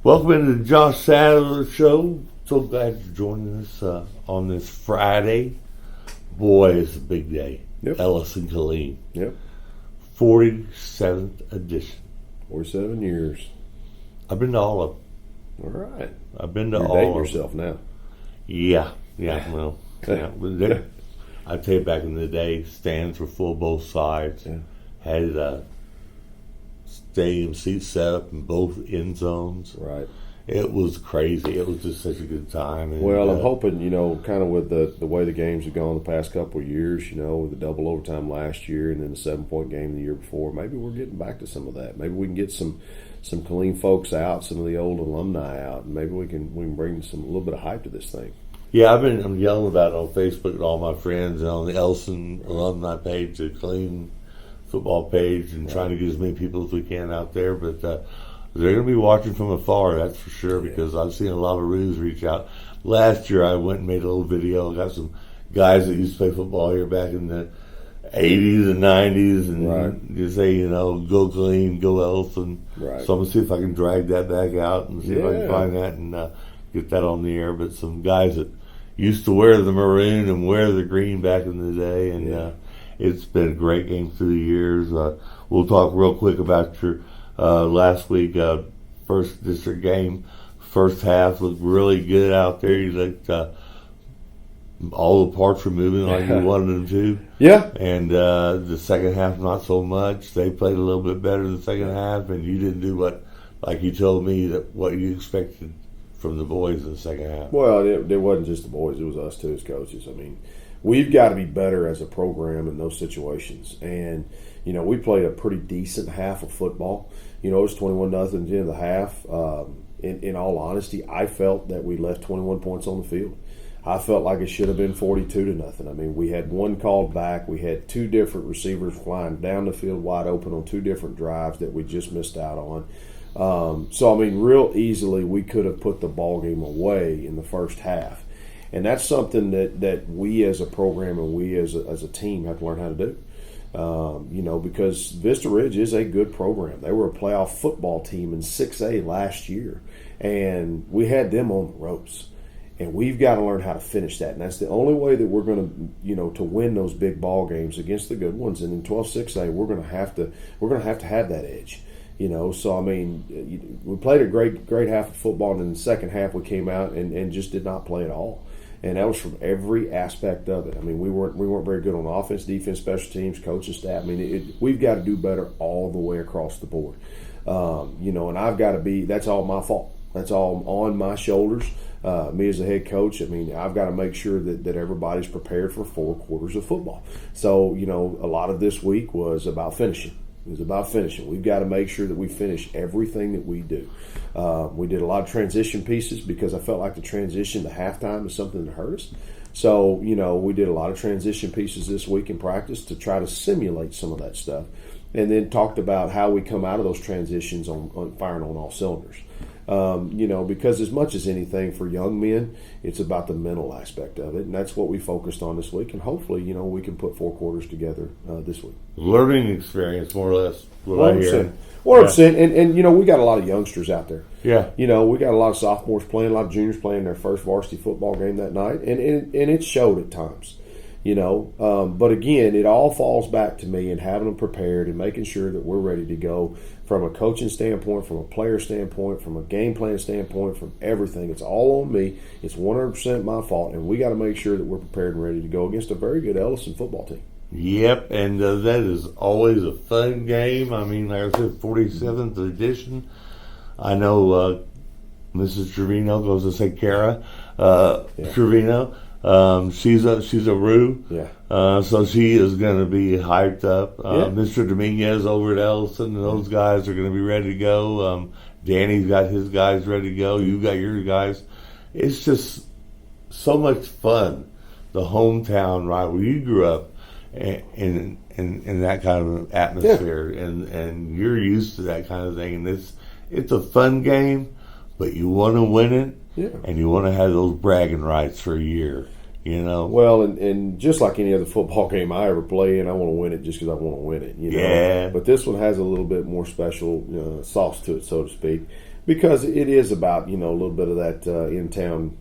Welcome into the Josh Sadler Show. So glad you're joining us on this Friday. Boy, it's a big day. Yep. Ellison Killeen. Yep. 47th edition. 47 years. I've been to all of them. All right. I've been to You're all dating of them. yourself now. Yeah. Well, I tell you, back in the day, stands were full both sides. Yeah. Had stadium seats set up in both end zones. Right. It was crazy. It was just such a good time. And, Well, I'm hoping, kind of with the way the games have gone the past couple of years, with the double overtime last year and then the 7-point game the year before, maybe we're getting back to some of that. Maybe we can get some Killeen folks out, some of the old alumni out, and maybe we can bring a little bit of hype to this thing. Yeah, I'm yelling about it on Facebook to all my friends and on the Ellison alumni page, the Killeen football page, and trying to get as many people as we can out there. But they're going to be watching from afar, that's for sure, because I've seen a lot of Roos reach out. Last year I went and made a little video. I got some guys that used to play football here back in the 80s and 90s and just say, go Killeen, go Ellison. Right. So I'm going to see if I can drag that back out and see if I can find that and get that on the air. But some guys that used to wear the maroon and wear the green back in the day, and it's been a great game through the years. We'll talk real quick about your last week first district game. First half looked really good out there. You looked all the parts were moving like you wanted them to. Yeah. And the second half, not so much. They played a little bit better the second half, and you didn't do like you told me, what you expected from the boys in the second half. Well, it wasn't just the boys. It was us, too, as coaches. I mean, we've got to be better as a program in those situations. And, we played a pretty decent half of football. It was 21-0 at the end of the half. In all honesty, I felt that we left 21 points on the field. I felt like it should have been 42-0. I mean, we had one called back. We had two different receivers flying down the field wide open on two different drives that we just missed out on. So, I mean, real easily we could have put the ball game away in the first half. And that's something that we as a program and we as a team have to learn how to do. Because Vista Ridge is a good program. They were a playoff football team in 6A last year, and we had them on the ropes. And we've got to learn how to finish that. And that's the only way that we're going to, to win those big ball games against the good ones. And in 12-6A, we're going to have to have that edge. So I mean, we played a great half of football, and in the second half we came out and just did not play at all. And that was from every aspect of it. I mean, we weren't very good on offense, defense, special teams, coaching staff. I mean, we've got to do better all the way across the board. And I've got to be. That's all my fault. That's all on my shoulders. Me as a head coach, I mean, I've got to make sure that everybody's prepared for 4 quarters of football. So, a lot of this week was about finishing. It was about finishing. We've got to make sure that we finish everything that we do. We did a lot of transition pieces because I felt like the transition to halftime is something that hurt us. So, we did a lot of transition pieces this week in practice to try to simulate some of that stuff. And then talked about how we come out of those transitions on firing on all cylinders. Because as much as anything for young men, it's about the mental aspect of it, and that's what we focused on this week. And hopefully, we can put 4 quarters together this week. Learning experience, more or less. What I hear. 100%. And we got a lot of youngsters out there. Yeah. We got a lot of sophomores playing, a lot of juniors playing their first varsity football game that night, and it showed at times. But again, it all falls back to me and having them prepared and making sure that we're ready to go from a coaching standpoint, from a player standpoint, from a game plan standpoint, from everything. It's all on me. It's 100% my fault, and we got to make sure that we're prepared and ready to go against a very good Ellison football team. Yep, and that is always a fun game. I mean, like I said, 47th edition. I know Mrs. Trevino goes to say Kara Trevino. She's a Roo. Yeah. So she is going to be hyped up. Mr. Dominguez over at Ellison, and those guys are going to be ready to go. Danny's got his guys ready to go. You got your guys. It's just so much fun. The hometown, right, where you grew up in that kind of atmosphere, and you're used to that kind of thing. And it's a fun game, but you want to win it. Yeah. And you want to have those bragging rights for a year, Well, and just like any other football game I ever play in, I want to win it just because I want to win it, Yeah. But this one has a little bit more special sauce to it, so to speak. Because it is about, a little bit of that in-town,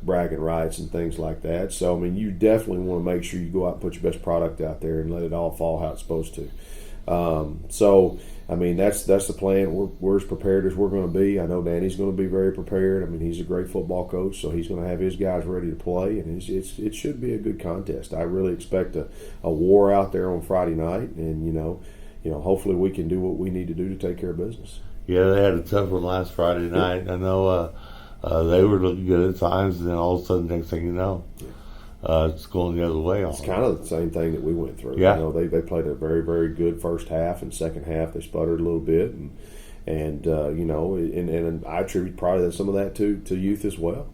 bragging rights and things like that. So, I mean, you definitely want to make sure you go out and put your best product out there and let it all fall how it's supposed to. So, I mean, that's the plan. We're as prepared as we're going to be. I know Danny's going to be very prepared. I mean, he's a great football coach, so he's going to have his guys ready to play, and it should be a good contest. I really expect a war out there on Friday night, and, hopefully we can do what we need to do to take care of business. Yeah, they had a tough one last Friday night. I know they were looking good at times, and then all of a sudden, next thing you know, it's going the other way. It's kind of the same thing that we went through. Yeah. They played a very, very good first half, and second half they sputtered a little bit, and I attribute probably some of that to youth as well.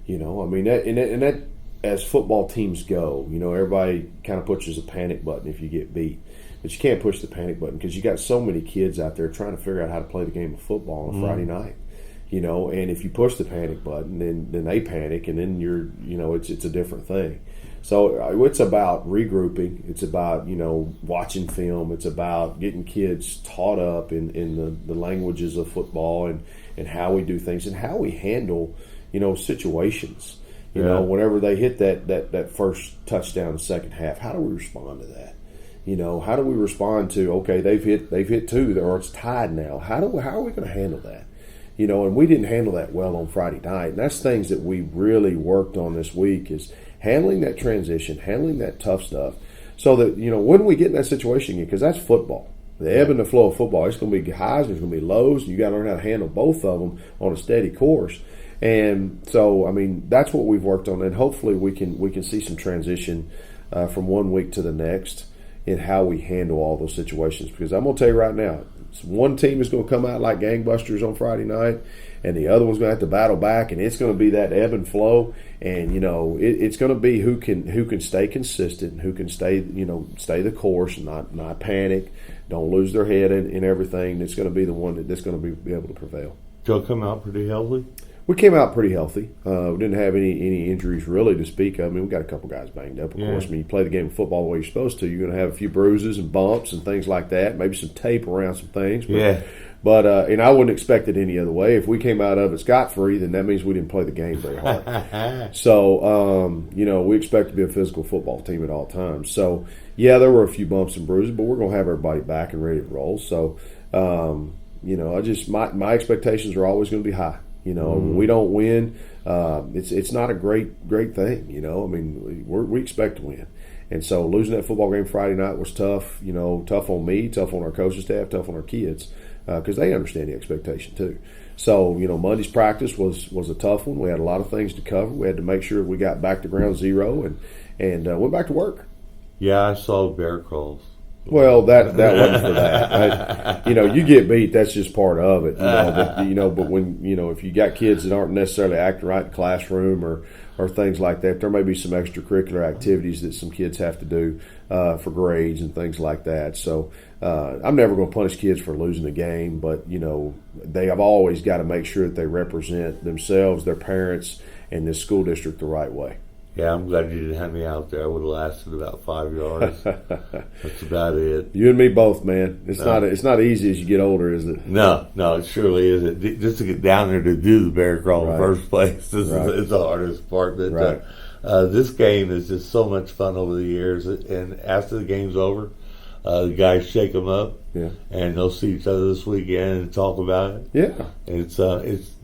I mean, that as football teams go, everybody kind of pushes a panic button if you get beat. But you can't push the panic button because you got so many kids out there trying to figure out how to play the game of football on a Friday night. And if you push the panic button, then they panic, and then it's a different thing. So it's about regrouping. It's about watching film. It's about getting kids taught up in the languages of football and how we do things and how we handle situations. Whenever they hit that first touchdown in the second half, how do we respond to that? How do we respond to, okay, they've hit two, or it's tied now. How are we going to handle that? And we didn't handle that well on Friday night. And that's things that we really worked on this week, is handling that transition, handling that tough stuff, so that, when we get in that situation again, because that's football. The ebb and the flow of football, it's going to be highs, there's going to be lows, and you got to learn how to handle both of them on a steady course. And so, I mean, that's what we've worked on, and hopefully we can see some transition from one week to the next in how we handle all those situations. Because I'm going to tell you right now, one team is going to come out like gangbusters on Friday night, and the other one's going to have to battle back, and it's going to be that ebb and flow. And it's going to be who can stay consistent, who can stay the course, and not panic, don't lose their head in everything. That's going to be the one that's going to be able to prevail. Y'all come out pretty healthy? We came out pretty healthy. We didn't have any injuries really to speak of. I mean, we got a couple guys banged up, of course. When you play the game of football the way you're supposed to, you're going to have a few bruises and bumps and things like that, maybe some tape around some things. But and I wouldn't expect it any other way. If we came out of it scot-free, then that means we didn't play the game very hard. So, we expect to be a physical football team at all times. So, yeah, there were a few bumps and bruises, but we're going to have everybody back and ready to roll. So, my expectations are always going to be high. When we don't win, it's not a great thing. I mean, we expect to win. And so losing that football game Friday night was tough, tough on me, tough on our coaching staff, tough on our kids, because they understand the expectation too. So, Monday's practice was a tough one. We had a lot of things to cover. We had to make sure we got back to ground zero and went back to work. Yeah, I saw bear crawls. Well, that wasn't for that. You get beat. That's just part of it. But when if you got kids that aren't necessarily acting right in the classroom or things like that, there may be some extracurricular activities that some kids have to do for grades and things like that. So I'm never going to punish kids for losing a game, but they have always got to make sure that they represent themselves, their parents, and this school district the right way. Yeah, I'm glad you didn't have me out there. I would have lasted about 5 yards. That's about it. You and me both, man. It's not easy as you get older, is it? No, it surely isn't. Just to get down there to do the bear crawl in the first place is the hardest part. But this game is just so much fun over the years. And after the game's over, the guys shake them up, and they'll see each other this weekend and talk about it. Yeah, it's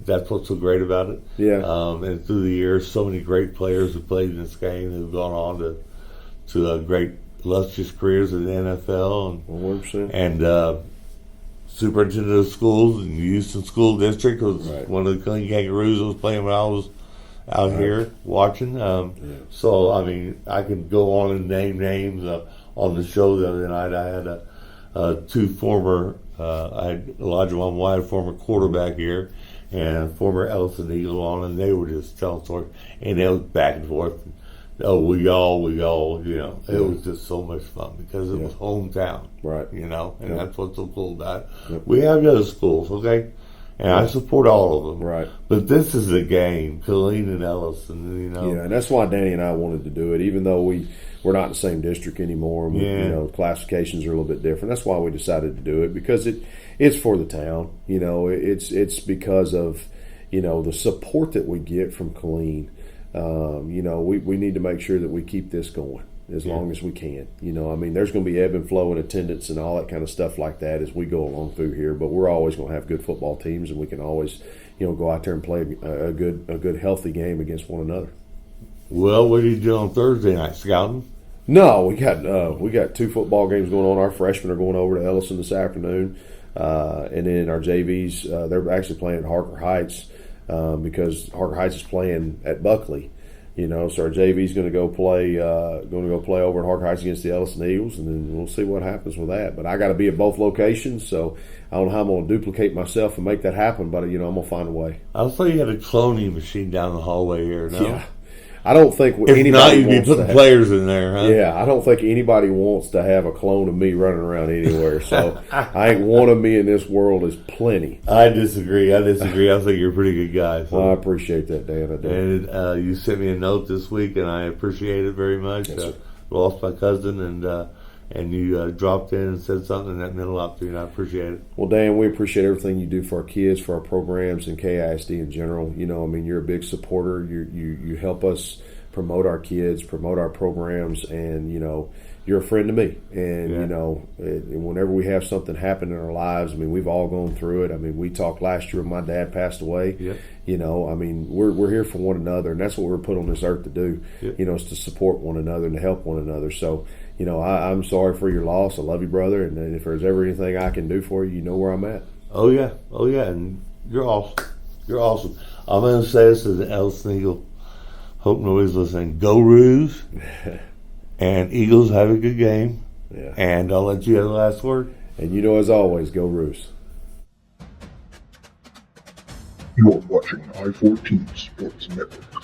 that's what's so great about it. Yeah, and through the years, so many great players have played in this game who've gone on to great illustrious careers in the NFL and 100%. And superintendent of schools in the Houston School District was one of the Clean Kangaroos that was playing when I was out here watching. So I mean, I can go on and name names. On the show the other night, I had two former, I had Elijah Wyatt, former quarterback here, and former Ellison Eagle on, and they were just telling stories, and it was back and forth. Oh, we all, it was just so much fun because it was hometown, right? And that's what's so cool about it. We have the other schools, okay, And I support all of them. Right. But this is a game, Killeen and Ellison, you know. Yeah, and that's why Danny and I wanted to do it, even though we're not in the same district anymore. And you know, classifications are a little bit different. That's why we decided to do it, because it's for the town. You know, it's because of, you know, the support that we get from Killeen. You know, we need to make sure that we keep this going as long as we can. You know, I mean, there's going to be ebb and flow in attendance and all that kind of stuff like that as we go along through here. But we're always going to have good football teams, and we can always, you know, go out there and play a good healthy game against one another. Well, what do you do on Thursday night, scouting? No, we got 2 football games going on. Our freshmen are going over to Ellison this afternoon, and then our JVs they're actually playing at Harker Heights because Harker Heights is playing at Buckley. You know, so our JV's going to go play over at Harker Heights against the Ellison Eagles, and then we'll see what happens with that. But I got to be at both locations, so I don't know how I'm going to duplicate myself and make that happen. But you know, I'm going to find a way. I thought you had a cloning machine down the hallway here. No? Yeah. I don't think if anybody not, you'd be wants putting to players in there, huh? Yeah, I don't think anybody wants to have a clone of me running around anywhere. So I think one of me in this world is plenty. I disagree. I think you're a pretty good guy. So. Well, I appreciate that, Dan. I do. And you sent me a note this week, and I appreciate it very much. Yes, lost my cousin, and you dropped in and said something that meant a lot to you, and I appreciate it. Well, Dan, we appreciate everything you do for our kids, for our programs, and KISD in general. You know, I mean, you're a big supporter. You help us promote our kids, promote our programs, and, you know, you're a friend to me. And, you know, whenever we have something happen in our lives, I mean, we've all gone through it. I mean, we talked last year when my dad passed away. Yep. You know, I mean, we're here for one another, and that's what we're put on this earth to do, you know, is to support one another and to help one another. So, you know, I'm sorry for your loss. I love you, brother, and if there's ever anything I can do for you, you know where I'm at. Oh, yeah, and you're awesome. You're awesome. I'm going to say this as an Ellison Eagle. Hope nobody's listening. Go Roos. And Eagles have a good game. Yeah. And I'll let you have the last word. And you know, as always, go Roos. You are watching I-14 Sports Network.